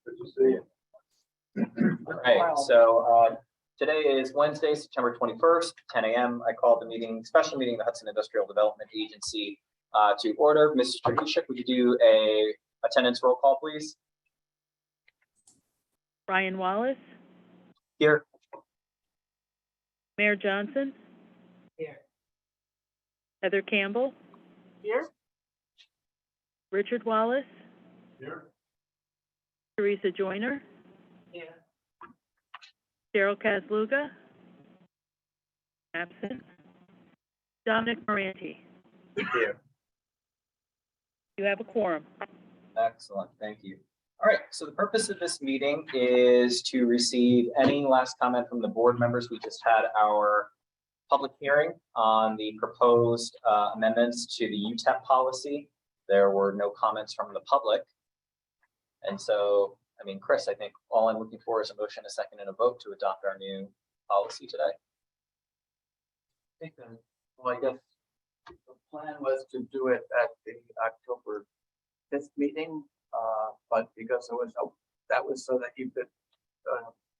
Good to see you. All right, so today is Wednesday, September 21st, 10 a.m. I call the meeting, special meeting of the Hudson Industrial Development Agency to order. Mrs. Tradishik, would you do a attendance roll call, please? Brian Wallace, Here. Mayor Johnson, Here. Heather Campbell, Here. Richard Wallace, Here. Teresa Joyner, Here. Cheryl Casluga, absent, Dominic Moranti. Here. You have a quorum. Excellent, thank you. All right, so the purpose of this meeting is to receive any last comment from the board members. We just had our public hearing on the proposed amendments to the UTEP policy. There were no comments from the public. And so, I mean, Chris, I think all I'm looking for is a motion, a second, and a vote to adopt our new policy today. Well, I guess the plan was to do it at the October 5th meeting, but because there was that was so that you could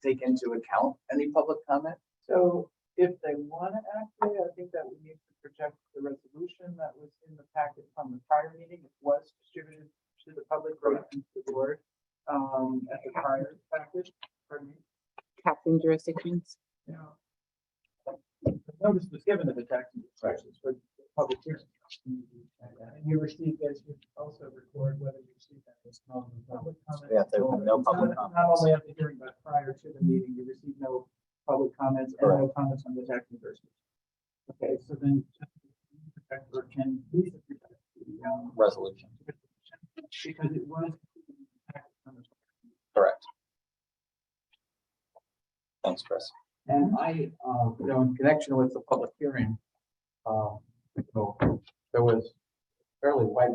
take into account any public comment. So if they want to actually, I think that we need to project the resolution that was in the packet from the prior meeting. It was distributed to the public right into the board at the prior package. Pardon me. Taxing jurisdictions. Yeah. The notice was given to the taxing inspections for public hearing. And you received, as you also record whether you received that as public comment. Yeah, there were no public Not comments. only at the hearing, but prior to the meeting, you received no public comments and no comments on the tax reimbursement. Okay, so then, or can please protect the Resolution. because it was. Correct. Thanks, Chris. And I, in connection with the public hearing, there was fairly wide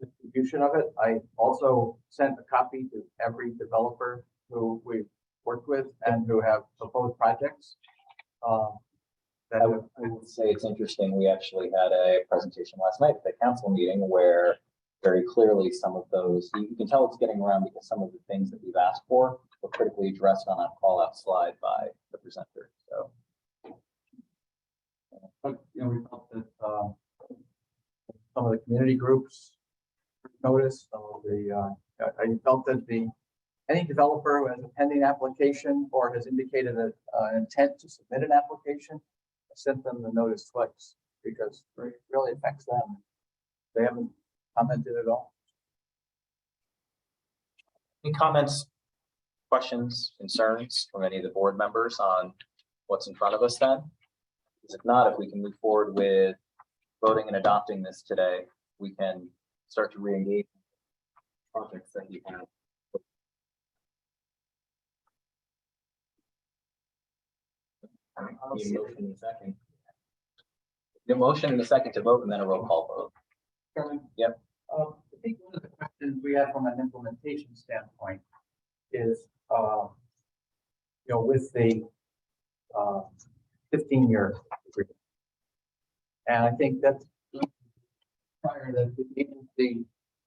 distribution of it. I also sent a copy to every developer who we've worked with and who have proposed projects. I would say it's interesting. We actually had a presentation last night at the council meeting where very clearly some of those, you can tell it's getting around because some of the things that we've asked for were critically addressed on a call out slide by the presenter. So, but, we felt that some of the community groups noticed, some of the, I felt that any developer who has a pending application or has indicated an intent to submit an application, I sent them the notice twice because it really affects them. They haven't commented at all. any comments, questions, concerns from any of the board members on what's in front of us then? Because if not, if we can move forward with voting and adopting this today, we can start to re-engage projects that we have. Need a motion in a second. The motion in a second to vote and then a roll call vote. Chairman? Yep. I think one of the questions we have from an implementation standpoint is, with the 15-year agreement. And I think that's prior that the agency,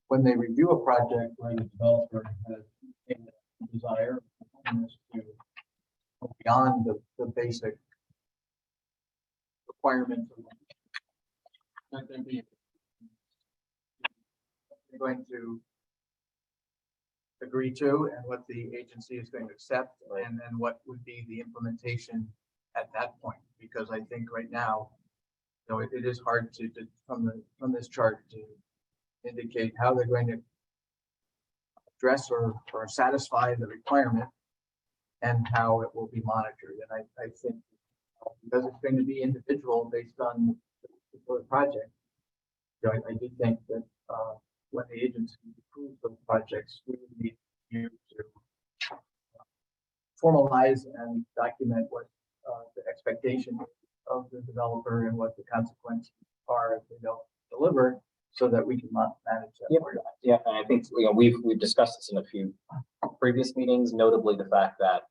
when they review a project where the developer has a desire to go beyond the basic requirements of that they're going to agree to and what the agency is going to accept, and then what would be the implementation at that point. Because I think right now, it is hard to from this chart to indicate how they're going to address or satisfy the requirement and how it will be monitored. And I think because it's going to be individual based on the project, I do think that when the agency approves those projects, we would need you to formalize and document what the expectation of the developer and what the consequences are if they don't deliver, so that we can manage that. Yep. Yeah, and I think we've discussed this in a few previous meetings, notably the fact that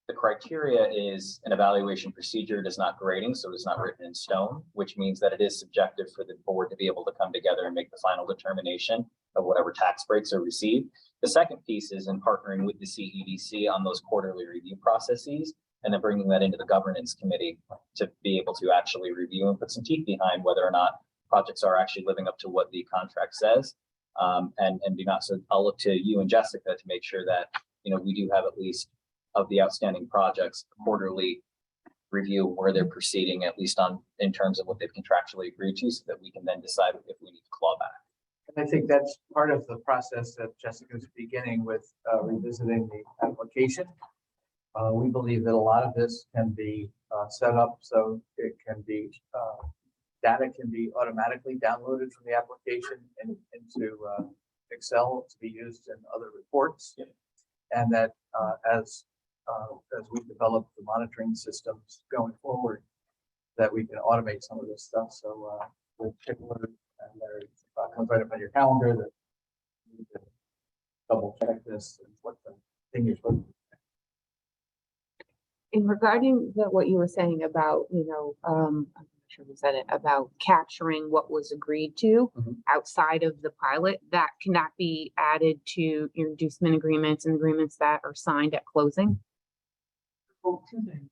the criteria is an evaluation procedure. It is not grading, so it's not written in stone, which means that it is subjective for the board to be able to come together and make the final determination of whatever tax breaks are received. The second piece is in partnering with the CEDC on those quarterly review processes, and then bringing that into the governance committee to be able to actually review and put some teeth behind whether or not projects are actually living up to what the contract says. And do not, so I'll look to you and Jessica to make sure that, we do have at least of the outstanding projects quarterly review where they're proceeding, at least in terms of what they've contractually agreed to, so that we can then decide if we need to claw back. And I think that's part of the process that Jessica's beginning with revisiting the application. We believe that a lot of this can be set up so it can be, data can be automatically downloaded from the application into Excel to be used in other reports. Yep. And And that as we develop the monitoring systems going forward, that we can automate some of this stuff. So with particular, and there comes right up on your calendar that you need to double check this and what the thing you're supposed to do. In regarding what you were saying about, I'm not sure who said it, about capturing what was agreed to Mhm. outside of the pilot, that cannot be added to your inducement agreements and agreements that are signed at closing. Well, two things.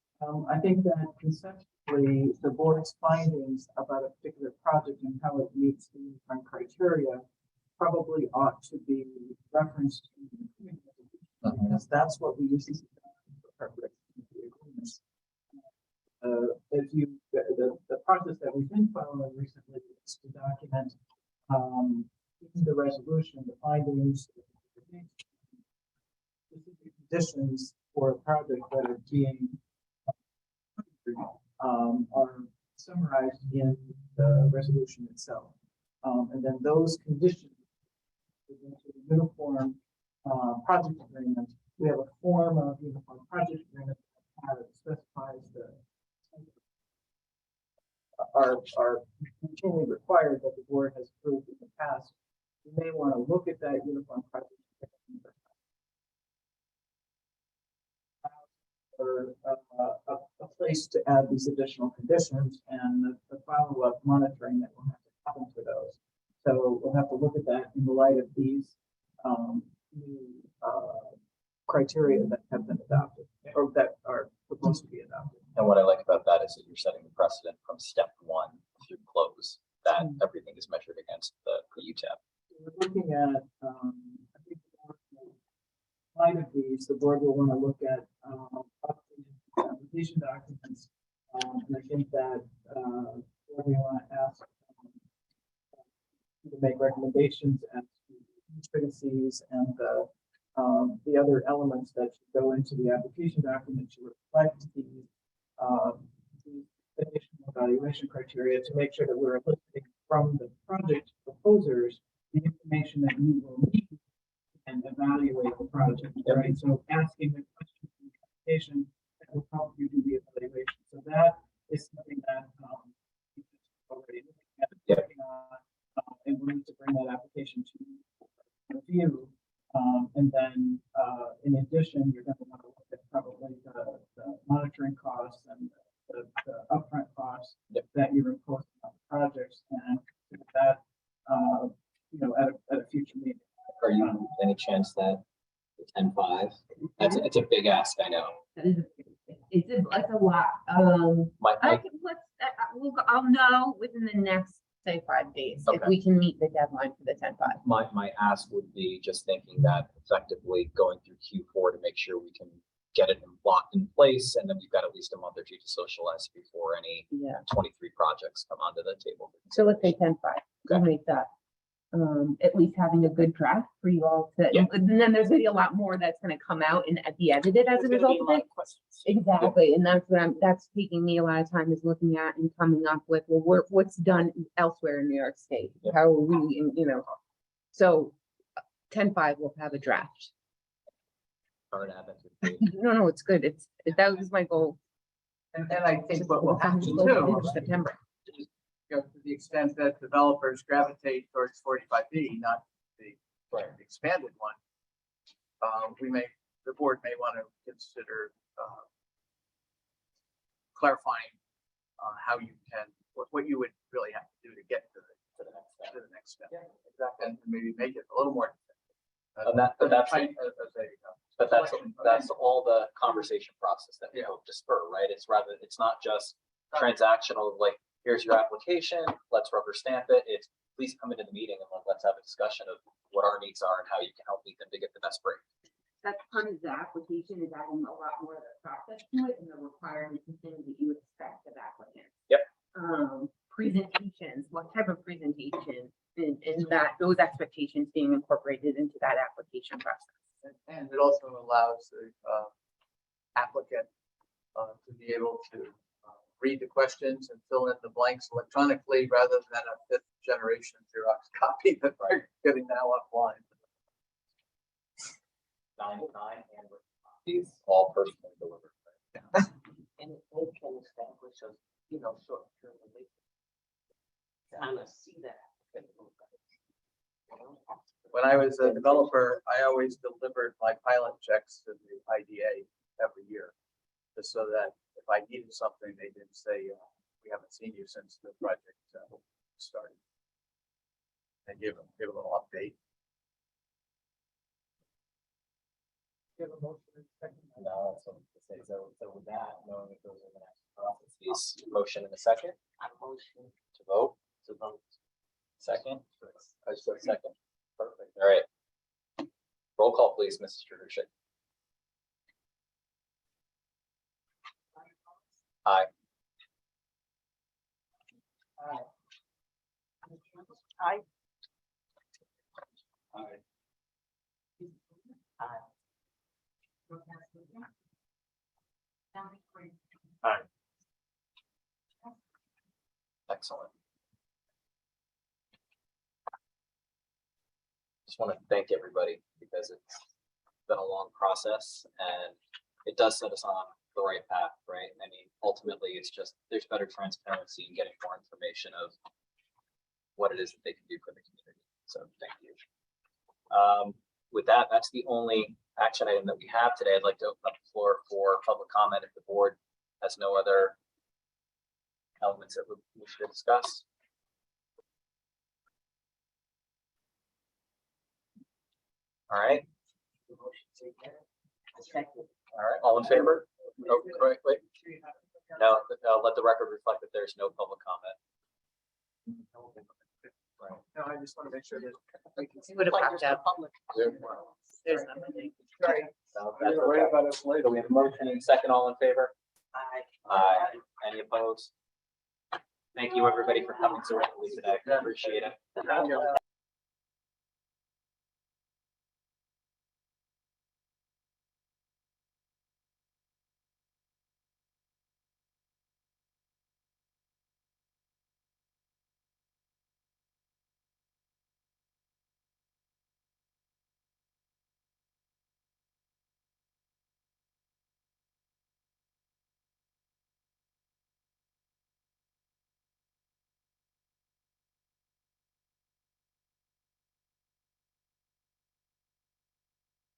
I think that conceptually, the board's findings about a particular project and how it meets the different criteria probably ought to be referenced in the agreement, because that's what we usually see for preparation of the agreements. If you, the process that we've been following recently is to document in the resolution, the findings, specific conditions for a project that are being are summarized in the resolution itself. And then those conditions into the uniform project agreement. We have a form of uniform project agreement that specifies the are routinely required that the board has approved in the past. You may want to look at that uniform project agreement or a place to add these additional conditions and the follow-up monitoring that will have to happen for those. So we'll have to look at that in the light of these new criteria that have been adopted or that are supposed to be adopted. And what I like about that is that you're setting the precedent from step one through close, that everything is measured against the UTEP. We're looking at, I think in light of these, the board will want to look at application documents. And I think that we want to ask to make recommendations as to intricacies and the other elements that should go into the application document to reflect the additional evaluation criteria to make sure that we're eliciting from the project proposers the information that you will need and evaluate the project, right? So asking the question in the application that will help you do the evaluation. So that is something that already working on, and we need to bring that application to review. And then in addition, you're going to want to look at probably the monitoring costs and the upfront costs that you're imposing on the projects, and that at a future meeting. Are you any chance that the 10-5? It's a big ask, I know. That is, it's a lot. I'll know within the next, say, 5 days, if Okay. we can meet the deadline for the 10-5. My ask would be just thinking that effectively going through Q4 to make sure we can get it locked in place, and then we've got at least a month or two to socialize before any Yeah. 23 projects come onto the table. So let's say 10-5. We'll make that. At least having a good draft for you all to, Yeah. and then there's gonna be a lot more that's gonna come out and be edited as a result of it. Exactly, and that's what that's taking me a lot of time, is looking at and coming up with, well, what's done elsewhere in New York State? Yeah. How are we, so 10-5 will have a draft. Hard habit. No, it's good. That was my goal. And I think what will happen Just too, September. to the extent that developers gravitate towards 45B, not the expanded one, the board may want to consider clarifying how you can, what you would really have to do to get to the next step. Yeah, exactly. And maybe make it a little more. And but that's That's all the conversation process that we hope to spur, right? It's not just transactional, like, here's your application, let's rubber stamp it. It's please come into the meeting and let's have a discussion of what our needs are and how you can help meet them to get the best break. That's kind of the application is adding a lot more of the process to it and the requirements and things that you expect of applicants. Yep. Presentations, what type of presentation and that those expectations being incorporated into that application process. And it also allows the applicant to be able to read the questions and fill in the blanks electronically rather than a fifth generation Xerox copy that they're getting now offline. 9 and these all personally delivered. And they can establish a, short-term relationship. Kind of see that. When I was a developer, I always delivered my pilot checks to the IDA every year, just so that if I needed something, they didn't say, we haven't seen you since the project started. And give a little update. Give a motion in a second. No, so with that, knowing that those are the next processes, motion in a second. Motion To vote. to vote. Second. I said second. Perfect. All right. Roll call, please, Mrs. Trudisha. Aye. Aye. Aye. Aye. Aye. Excellent. Just want to thank everybody because it's been a long process and it does set us on the right path, right? I mean, ultimately, it's just there's better transparency in getting more information of what it is that they can do for the community. So thank you. With that, that's the only action item that we have today. I'd like to open up the floor for public comment if the board has no other elements that we should discuss. All right. Second. All right. All in favor? Oh, wait. No, let the record reflect that there's no public comment. Right. No, I just want to make sure that we can see. Would have popped up. There's nothing. Sorry. So that's okay. About us later. We have a motion and second. All in favor? Aye. Aye. Any opposed? Thank you, everybody, for coming so early today. Appreciate it.